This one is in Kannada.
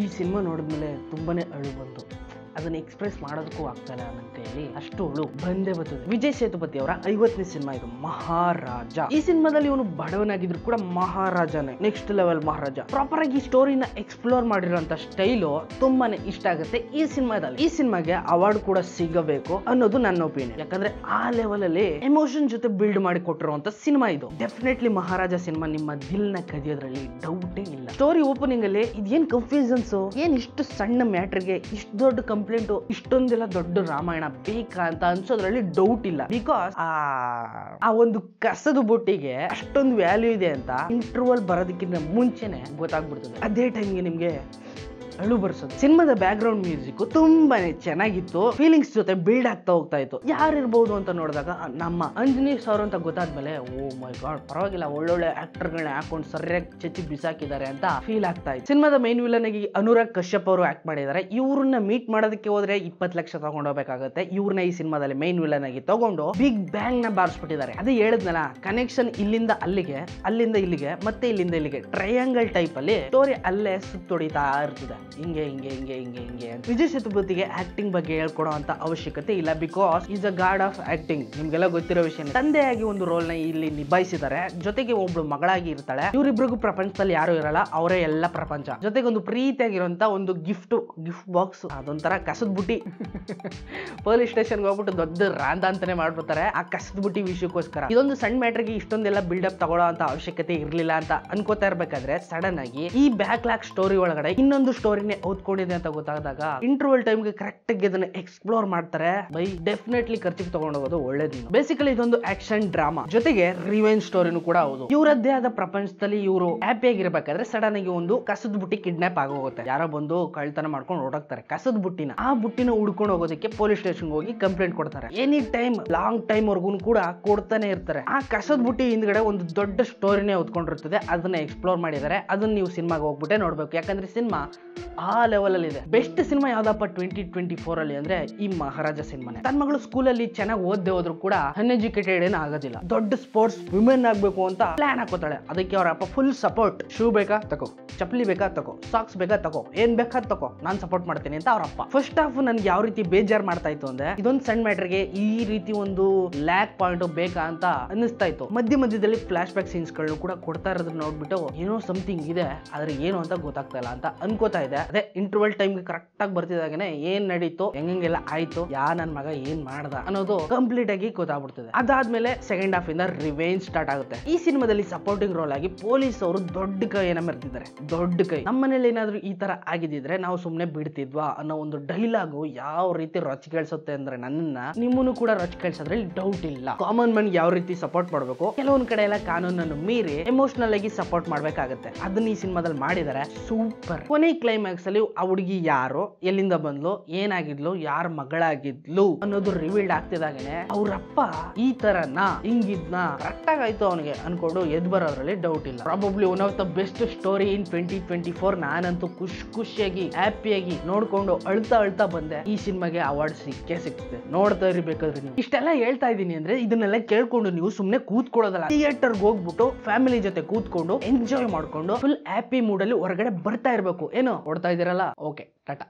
ಈ ಸಿನಿಮಾ ನೋಡಿದ್ಮೇಲೆ ತುಂಬಾನೇ ಅಳು ಬಂತು. ಅದನ್ನ ಎಕ್ಸ್‌ಪ್ರೆಸ್ ಮಾಡೋದಕ್ಕೂ ಆಗ್ತಾ ಇಲ್ಲ ನನ್ನ ಕೈಯಲ್ಲಿ, ಅಷ್ಟು ಅಳು ಬಂದೇ ಬರ್ತದೆ. ವಿಜಯ್ ಸೇತುಪತಿ ಅವರ 50ನೇ ಸಿನಿಮಾ ಇದು, ಮಹಾರಾಜ. ಈ ಸಿನಿಮಾದಲ್ಲಿ ಇವನು ಬಡವನಾಗಿದ್ರು ಕೂಡ ಮಹಾರಾಜನೇ, ನೆಕ್ಸ್ಟ್ ಲೆವೆಲ್ ಮಹಾರಾಜ. ಪ್ರಾಪರ್ ಆಗಿ ಈ ಸ್ಟೋರಿನ ಎಕ್ಸ್ಪ್ಲೋರ್ ಮಾಡಿರೋಂತ ಸ್ಟೈಲು ತುಂಬಾನೇ ಇಷ್ಟ ಆಗುತ್ತೆ ಈ ಸಿನಿಮಾದಲ್ಲಿ. ಈ ಸಿನಿಮಾಗೆ ಅವಾರ್ಡ್ ಕೂಡ ಸಿಗಬೇಕು ಅನ್ನೋದು ನನ್ನ ಒಪಿನಿಯನ್. ಯಾಕಂದ್ರೆ ಆ ಲೆವೆಲ್ ಅಲ್ಲಿ ಎಮೋಷನ್ ಜೊತೆ ಬಿಲ್ಡ್ ಮಾಡಿ ಕೊಟ್ಟಿರುವಂತ ಸಿನಿಮಾ ಇದು. ಡೆಫಿನೆಟ್ಲಿ ಮಹಾರಾಜ ಸಿನಿಮಾ ನಿಮ್ಮ ದಿಲ್ ನ ಕದಿಯೋದ್ರಲ್ಲಿ ಡೌಟೇ ಇಲ್ಲ. ಸ್ಟೋರಿ ಓಪನಿಂಗ್ ಅಲ್ಲಿ ಇದೇನ್ ಕನ್ಫ್ಯೂಷನ್ಸ್, ಏನ್ ಇಷ್ಟು ಸಣ್ಣ ಮ್ಯಾಟ್ರಿಗೆ ಇಷ್ಟು ದೊಡ್ಡ ಕಂಪ್ಲೇಂಟ್, ಇಷ್ಟೊಂದೆಲ್ಲ ದೊಡ್ಡ ರಾಮಾಯಣ ಬೇಕಾ ಅಂತ ಅನ್ಸೋದ್ರಲ್ಲಿ ಡೌಟ್ ಇಲ್ಲ. ಬಿಕಾಸ್ ಆ ಒಂದು ಕಸದ ಬೊಟ್ಟಿಗೆ ಅಷ್ಟೊಂದು ವ್ಯಾಲ್ಯೂ ಇದೆ ಅಂತ ಇಂಟರ್ವಲ್ ಬರೋದಕ್ಕಿಂತ ಮುಂಚೆನೆ ಗೊತ್ತಾಗ್ಬಿಡ್ತದೆ. ಅದೇ ಟೈಮ್ಗೆ ನಿಮ್ಗೆ ಅಳು ಬರ್ಸೋದು. ಸಿನಿಮಾದ ಬ್ಯಾಕ್ ಗ್ರೌಂಡ್ ಮ್ಯೂಸಿಕ್ ತುಂಬಾನೇ ಚೆನ್ನಾಗಿತ್ತು, ಫೀಲಿಂಗ್ಸ್ ಜೊತೆ ಬಿಲ್ಡ್ ಆಗ್ತಾ ಹೋಗ್ತಾ ಇತ್ತು. ಯಾರಿರ್ಬಹುದು ಅಂತ ನೋಡಿದಾಗ ನಮ್ಮ ಅಂಜನಿ ಸರ್ ಅಂತ ಗೊತ್ತಾದ್ಮೇಲೆ ಓ ಮೈ ಗಾಡ್, ಪರವಾಗಿಲ್ಲ, ಒಳ್ಳೊಳ್ಳೆ ಆಕ್ಟರ್ ಗಳನ್ನ ಹಾಕೊಂಡು ಸರಿಯಾಗಿ ಚೆಚ್ಚಿ ಬಿಸಾಕಿದ್ದಾರೆ ಅಂತ ಫೀಲ್ ಆಗ್ತಾ ಇತ್ತು. ಸಿನಿಮಾದ ಮೈನ್ ವಿಲನ್ ಆಗಿ ಅನುರಾಗ್ ಕಶ್ಯಪ್ ಅವರು ಆಕ್ಟ್ ಮಾಡಿದ್ದಾರೆ. ಇವ್ರನ್ನ ಮೀಟ್ ಮಾಡೋದಕ್ಕೆ ಹೋದ್ರೆ 20 ಲಕ್ಷ ತಗೊಂಡು ಹೋಗ್ಬೇಕಾಗುತ್ತೆ. ಇವ್ರನ್ನ ಈ ಸಿನಿಮಾದಲ್ಲಿ ಮೈನ್ ವಿಲನ್ ಆಗಿ ತಗೊಂಡು ಬಿಗ್ ಬ್ಯಾಂಗ್ ನ ಬಾರಿಸ್ಬಿಟ್ಟಿದ್ದಾರೆ. ಅದೇ ಹೇಳಿದ್ನಲ್ಲ, ಕನೆಕ್ಷನ್ ಇಲ್ಲಿಂದ ಅಲ್ಲಿಗೆ, ಅಲ್ಲಿಂದ ಇಲ್ಲಿಗೆ, ಮತ್ತೆ ಇಲ್ಲಿಂದ ಇಲ್ಲಿಗೆ, ಟ್ರಯಾಂಗಲ್ ಟೈಪ್ ಅಲ್ಲಿ ಸ್ಟೋರಿ ಅಲ್ಲೇ ಸುತ್ತೊಡಿತಾ ಇರ್ತದೆ. ಹಿಂಗೆ ಹಿಂಗೆ ಹಿಂಗೆ ಹಿಂಗೆ ಹಿಂಗೆ ಅಂತ. ವಿಜಯ್ ಸೇತುಪತಿಗೆ ಆಕ್ಟಿಂಗ್ ಬಗ್ಗೆ ಹೇಳ್ಕೊಡೋ ಅಂತ ಅವಶ್ಯಕತೆ ಇಲ್ಲ. Because is a god of acting. ನಿಮ್ಗೆಲ್ಲ ಗೊತ್ತಿರೋ ವಿಷಯ. ತಂದೆಯಾಗಿ ಒಂದು ರೋಲ್ ನ ಇಲ್ಲಿ ನಿಭಾಯಿಸಿದ್ದಾರೆ. ಜೊತೆಗೆ ಒಬ್ಳು ಮಗಳಾಗಿ ಇರ್ತಾಳೆ. ಇವರಿಬ್ರಿಗೂ ಪ್ರಪಂಚದಲ್ಲಿ ಯಾರು ಇರಲ್ಲ, ಅವರೇ ಎಲ್ಲ ಪ್ರಪಂಚ. ಜೊತೆಗೆ ಒಂದು ಪ್ರೀತಿಯಾಗಿರುವಂತ ಒಂದು ಗಿಫ್ಟ್ ಬಾಕ್ಸ್, ಅದೊಂಥರ ಕಸದ ಬುಟ್ಟಿ. ಪೊಲೀಸ್ ಸ್ಟೇಷನ್ಗೆ ಹೋಗ್ಬಿಟ್ಟು ದೊಡ್ಡ ರಾಂದ ಅಂತಾನೆ ಮಾಡ್ಬಿಡ್ತಾರೆ ಆ ಕಸದ ಬುಟ್ಟಿ ವಿಷಯಕ್ಕೋಸ್ಕರ. ಇದೊಂದು ಸಣ್ಣ ಮ್ಯಾಟ್ರಿಗೆ ಇಷ್ಟೊಂದೆಲ್ಲ ಬಿಲ್ಡಪ್ ತಗೊಳ್ಳೋ ಅಂತ ಅವಶ್ಯಕತೆ ಇರ್ಲಿಲ್ಲ ಅಂತ ಅನ್ಕೋತಾ ಇರ್ಬೇಕಾದ್ರೆ ಸಡನ್ ಆಗಿ ಈ ಬ್ಯಾಕ್ ಲಾಕ್ ಸ್ಟೋರಿ ಒಳಗಡೆ ಇನ್ನೊಂದು ಸ್ಟೋರಿನೇ ಓದ್ಕೊಂಡಿದೆ ಅಂತ ಗೊತ್ತಾದಾಗ ಇಂಟರ್ವಲ್ ಟೈಮ್ಗೆ ಕರೆಕ್ಟ್ ಆಗಿ ಅದನ್ನ ಎಕ್ಸ್ಪ್ಲೋರ್ ಮಾಡ್ತಾರೆ. ಬೈ ಡೆಫಿನೆಟ್ಲಿ ಖರ್ಚಿಗೆ ತಗೊಂಡು ಹೋಗೋದು ಒಳ್ಳೇದು. ಬೇಸಿಕಲಿ ಇದೊಂದು ಆಕ್ಷನ್ ಡ್ರಾಮಾ ಜೊತೆಗೆ ರಿವೆಂಜ್ ಸ್ಟೋರಿನೂ ಕೂಡ ಹೌದು. ಇವರದ್ದೇ ಆದ ಪ್ರಪಂಚದಲ್ಲಿ ಇವರು ಹ್ಯಾಪಿ ಆಗಿರ್ಬೇಕಾದ್ರೆ ಸಡನ್ ಆಗಿ ಒಂದು ಕಸದ ಬುಟ್ಟಿ ಕಿಡ್ನಾಪ್ ಆಗೋಗುತ್ತೆ. ಯಾರೋ ಬಂದು ಕಳ್ತನ ಮಾಡ್ಕೊಂಡು ಓಡಾಕ್ತಾರೆ ಕಸದ ಬುಟ್ಟಿನ. ಆ ಬುಟ್ಟಿನ ಹುಡ್ಕೊಂಡು ಹೋಗೋದಕ್ಕೆ ಪೊಲೀಸ್ ಸ್ಟೇಷನ್ ಹೋಗಿ ಕಂಪ್ಲೇಂಟ್ ಕೊಡ್ತಾರೆ. ಎನಿ ಟೈಮ್ ಲಾಂಗ್ ಟೈಮ್ ವರ್ಗು ಕೂಡ ಕೊಡ್ತಾನೆ ಇರ್ತಾರೆ. ಆ ಕಸದ ಬುಟ್ಟಿ ಹಿಂದ್ಗಡೆ ಒಂದು ದೊಡ್ಡ ಸ್ಟೋರಿನೇ ಓದ್ಕೊಂಡಿರ್ತದೆ. ಅದನ್ನ ಎಕ್ಸ್ಪ್ಲೋರ್ ಮಾಡಿದ್ದಾರೆ. ಅದನ್ನ ನೀವು ಸಿನಿಮಾಗೆ ಹೋಗ್ಬಿಟ್ಟೆ ನೋಡ್ಬೇಕು. ಯಾಕಂದ್ರೆ ಸಿನಿಮಾ ಆ ಲೆವೆಲ್ ಅಲ್ಲಿ ಇದೆ. ಬೆಸ್ಟ್ ಸಿನಿಮಾ ಯಾವ್ದಪ್ಪ 2024 ಅಲ್ಲಿ ಅಂದ್ರೆ ಈ ಮಹಾರಾಜ ಸಿನಿಮಾನೆ. ತನ್ನ ಮಗಳು ಸ್ಕೂಲಲ್ಲಿ ಚೆನ್ನಾಗಿ ಓದ್ದೆ ಹೋದ್ರು ಕೂಡ ಅನ್ಎಜುಕೇಟೆಡ್ ಏನು ಆಗೋದಿಲ್ಲ. ದೊಡ್ಡ ಸ್ಪೋರ್ಟ್ಸ್ ವಿಮೆನ್ ಆಗ್ಬೇಕು ಅಂತ ಪ್ಲಾನ್ ಹಾಕೋತಾಳೆ. ಅದಕ್ಕೆ ಅವ್ರ ಅಪ್ಪ ಫುಲ್ ಸಪೋರ್ಟ್. ಶೂ ಬೇಕಾ ತಗೋ, ಚಪ್ಪಲಿ ಬೇಕಾ ತಗೋ, ಸಾಕ್ಸ್ ಬೇಕಾ ತಗೋ, ಏನ್ ಬೇಕಾ ತಗೋ, ನಾನ್ ಸಪೋರ್ಟ್ ಮಾಡ್ತೀನಿ ಅಂತ ಅವ್ರ ಅಪ್ಪ. ಫಸ್ಟ್ ಹಾಫ್ ನನ್ಗೆ ಯಾವ ರೀತಿ ಬೇಜಾರ್ ಮಾಡ್ತಾ ಇತ್ತು ಅಂದ್ರೆ, ಇದೊಂದು ಸಣ್ಣ ಮ್ಯಾಟರ್ಗೆ ಈ ರೀತಿ ಒಂದು ಲ್ಯಾಕ್ ಪಾಯಿಂಟ್ ಬೇಕಾ ಅಂತ ಅನ್ನಿಸ್ತಾ ಇತ್ತು. ಮಧ್ಯದಲ್ಲಿ ಫ್ಲಾಶ್ ಬ್ಯಾಕ್ ಸೀನ್ಸ್ ಗಳನ್ನು ಕೂಡ ಕೊಡ್ತಾ ಇರೋದನ್ನ ನೋಡ್ಬಿಟ್ಟು ಏನೋ ಸಮಥಿಂಗ್ ಇದೆ, ಆದ್ರೆ ಏನು ಅಂತ ಗೊತ್ತಾಗ್ತಾ ಇಲ್ಲ ಅಂತ ಅನ್ಕೋತಾ ಇದೆ. ಅದೇ ಇಂಟರ್ವಲ್ ಟೈಮ್ ಕರೆಕ್ಟ್ ಆಗಿ ಬರ್ತಿದಾಗನೆ ಏನ್ ನಡೀತು, ಹೆಂಗೆಲ್ಲ ಆಯ್ತು, ನನ್ ಮಗ ಏನ್ ಮಾಡ್ದ ಅನ್ನೋದು ಕಂಪ್ಲೀಟ್ ಆಗಿ ಗೊತ್ತಾಗ್ಬಿಡ್ತದೆ. ಅದಾದ್ಮೇಲೆ ಸೆಕೆಂಡ್ ಹಾಫ್ ಇಂದ ರಿವೆಂಜ್ ಸ್ಟಾರ್ಟ್ ಆಗುತ್ತೆ. ಈ ಸಿನಿಮಾದಲ್ಲಿ ಸಪೋರ್ಟಿಂಗ್ ರೋಲ್ ಆಗಿ ಪೊಲೀಸ್ ಅವರು ದೊಡ್ಡ ಕೈಯನ್ನ ಮೆರೆದಿದ್ದಾರೆ. ದೊಡ್ಡ ಕೈ. ನಮ್ಮನೇಲಿ ಏನಾದ್ರು ಈ ತರ ಆಗಿದ್ರೆ ನಾವು ಸುಮ್ನೆ ಬಿಡ್ತಿದ್ವಾ ಅನ್ನೋ ಒಂದು ಡೈಲಾಗು ಯಾವ ರೀತಿ ರೊಚ್ಚ ಕೇಳಿಸುತ್ತೆ ಅಂದ್ರೆ ನನ್ನನ್ನ, ನಿಮ್ಮನ್ನು ಕೂಡ ರೊಚ್ಚ ಕೇಳಿಸೋದ್ರಲ್ಲಿ ಡೌಟ್ ಇಲ್ಲ. ಕಾಮನ್ ಮ್ಯಾನ್ ಯಾವ ರೀತಿ ಸಪೋರ್ಟ್ ಮಾಡ್ಬೇಕು, ಕೆಲವೊಂದ್ ಕಡೆ ಎಲ್ಲ ಕಾನೂನನ್ನು ಮೀರಿ ಎಮೋಷನಲ್ ಆಗಿ ಸಪೋರ್ಟ್ ಮಾಡ್ಬೇಕಾಗತ್ತೆ. ಅದನ್ನ ಈ ಸಿನಿಮಾದಲ್ಲಿ ಮಾಡಿದ್ದಾರೆ. ಸೂಪರ್. ಕೊನೆ ಕ್ಲೈಮ್ಯಾಕ್ಸ್ ಅಲ್ಲಿ ಆ ಹುಡುಗಿ ಯಾರು, ಎಲ್ಲಿಂದ ಬಂದ್ಲು, ಏನಾಗಿದ್ಲು, ಯಾರ ಮಗಳಾಗಿದ್ಲು ಅನ್ನೋದು ರಿವೀಲ್ಡ್ ಆಗ್ತಿದಾಗನೆ ಅವ್ರಪ್ಪ ಈ ತರನ ಹಿಂಗಿದ್ನ ಕರೆಕ್ಟ್ ಆಗಾಯ್ತು ಅವನಿಗೆ ಅನ್ಕೊಂಡು ಎದ್ ಬರೋದ್ರಲ್ಲಿ ಡೌಟ್ ಇಲ್ಲ. Probably one of the best story in 2024. ನಾನಂತೂ ಖುಷಿಯಾಗಿ ಹ್ಯಾಪಿಯಾಗಿ ನೋಡ್ಕೊಂಡು ಅಳ್ತಾ ಬಂದೆ. ಈ ಸಿನಿಮಾಗೆ ಅವಾರ್ಡ್ ಸಿಕ್ಕಿದೆ. ನೋಡ್ತಾ ಇರ್ಬೇಕಾದ್ರೆ ನೀವು. ಇಷ್ಟೆಲ್ಲ ಹೇಳ್ತಾ ಇದೀನಿ ಅಂದ್ರೆ ಇದನ್ನೆಲ್ಲ ಕೇಳ್ಕೊಂಡು ನೀವು ಸುಮ್ನೆ ಕೂತ್ಕೊಳ್ಳೋದಲ್ಲ. ಥಿಯೇಟರ್ ಹೋಗ್ಬಿಟ್ಟು ಫ್ಯಾಮಿಲಿ ಜೊತೆ ಕೂತ್ಕೊಂಡು ಎಂಜಾಯ್ ಮಾಡ್ಕೊಂಡು ಫುಲ್ ಹ್ಯಾಪಿ ಮೂಡ್ ಅಲ್ಲಿ ಹೊರಗಡೆ ಬರ್ತಾ ಇರ್ಬೇಕು. ಏನು ಓಡ್ತಾ ಇದೀರಲ್ಲ? ಓಕೆ, ಟಾಟಾ.